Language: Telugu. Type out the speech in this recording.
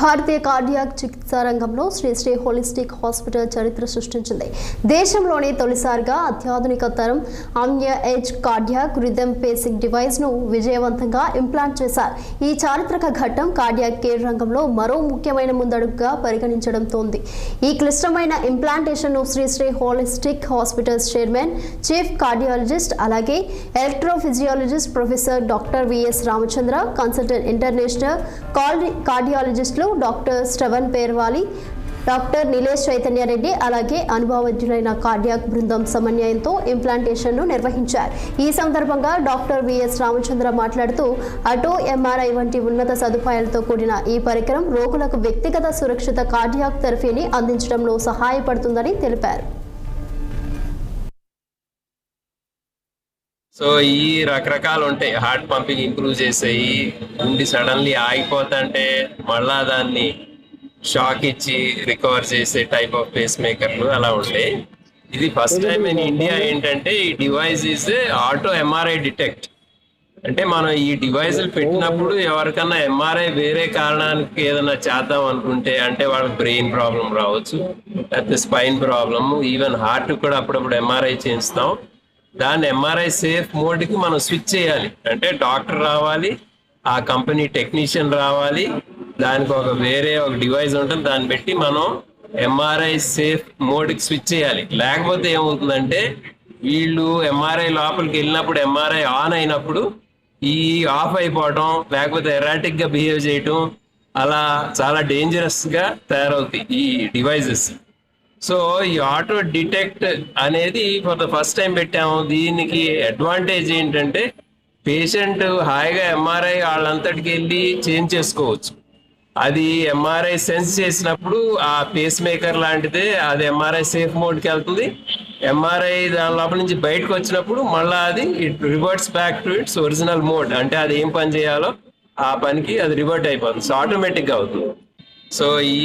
భారతీయ కార్డియాక్ చికిత్సా రంగంలో శ్రీ హోలిస్టిక్ హాస్పిటల్ చరిత్ర సృష్టించింది. దేశంలోనే తొలిసారిగా అత్యాధునిక తరం Amvia Edge cardiac rhythm pacing device ను విజయవంతంగా ఇంప్లాంట్ చేశారు. ఈ చారిత్రక ఘట్టం కార్డియాక్ కేర్ రంగంలో మరో ముఖ్యమైన ముందడుగుగా పరిగణించడంతోంది. ఈ క్లిష్టమైన ఇంప్లాంటేషన్ ను Shri holistic hospitals chairman, chief cardiologist అలాగే electrophysiologist professor doctor VS Ramachandra, consultant international కార్డియాలజిస్టులు డాక్టర్ శ్రవణ్ పేర్వాలి, డాక్టర్ నిలేష్ చైతన్య రెడ్డి అలాగే అనుభవజ్ఞులైన కార్డియాక్ బృందం సమన్వయంతో ఇంప్లాంటేషన్ను నిర్వహించారు. ఈ సందర్భంగా డాక్టర్ విఎస్ రామచంద్ర మాట్లాడుతూ ఆటో ఎంఆర్ఐ వంటి ఉన్నత సదుపాయాలతో కూడిన ఈ పరికరం రోగులకు వ్యక్తిగత సురక్షిత కార్డియాక్ థెరపీని అందించడంలో సహాయపడుతుందని తెలిపారు. సో ఈ రకరకాలు ఉంటాయి. హార్ట్ పంపింగ్ ఇంప్రూవ్ చేసాయి, గుండె సడన్లీ ఆగిపోతుంటే మళ్ళా దాన్ని షాక్ ఇచ్చి రికవర్ చేసే టైప్ ఆఫ్ పేస్ మేకర్లు అలా ఉంటాయి. ఇది ఫస్ట్ టైం ఇన్ ఇండియా ఏంటంటే ఈ device is auto MRI detect. అంటే మనం ఈ డివైజులు పెట్టినప్పుడు ఎవరికన్నా ఎంఆర్ఐ వేరే కారణానికి ఏదైనా చేద్దాం అనుకుంటే, అంటే వాళ్ళకి బ్రెయిన్ ప్రాబ్లం రావచ్చు, లేకపోతే స్పైన్ ప్రాబ్లమ్, ఈవెన్ హార్ట్ కూడా అప్పుడప్పుడు ఎంఆర్ఐ చేయిస్తాం. దాన్ని ఎంఆర్ఐ సేఫ్ మోడ్కి మనం స్విచ్ చేయాలి. అంటే డాక్టర్ రావాలి, ఆ కంపెనీ టెక్నీషియన్ రావాలి, దానికి ఒక డివైస్ ఉంటుంది, దాన్ని పెట్టి మనం ఎంఆర్ఐ సేఫ్ మోడ్కి స్విచ్ చేయాలి. లేకపోతే ఏమవుతుందంటే వీళ్ళు ఎంఆర్ఐ లోపలికి వెళ్ళినప్పుడు ఎంఆర్ఐ ఆన్ అయినప్పుడు ఈ ఆఫ్ అయిపోవటం, లేకపోతే ఎరాటిక్గా బిహేవ్ చేయటం, అలా చాలా డేంజరస్గా తయారవుతాయి ఈ డివైజెస్. సో ఈ ఆటో డిటెక్ట్ అనేది ఫర్ ద ఫస్ట్ టైం పెట్టాము. దీనికి అడ్వాంటేజ్ ఏంటంటే పేషెంట్ హాయిగా ఎంఆర్ఐ వాళ్ళంతటికి వెళ్ళి చేంజ్ చేసుకోవచ్చు. అది ఎంఆర్ఐ సెన్స్ చేసినప్పుడు ఆ పేస్ మేకర్ లాంటిదే, అది ఎంఆర్ఐ సేఫ్ మోడ్కి వెళ్తుంది. ఎంఆర్ఐ దాని లోపల నుంచి బయటకు వచ్చినప్పుడు మళ్ళీ అది it reverts back to its original mode. అంటే అది ఏం పని చేయాలో ఆ పనికి అది రివర్ట్ అయిపోతుంది. సో ఆటోమేటిక్గా అవుతుంది. సో ఈ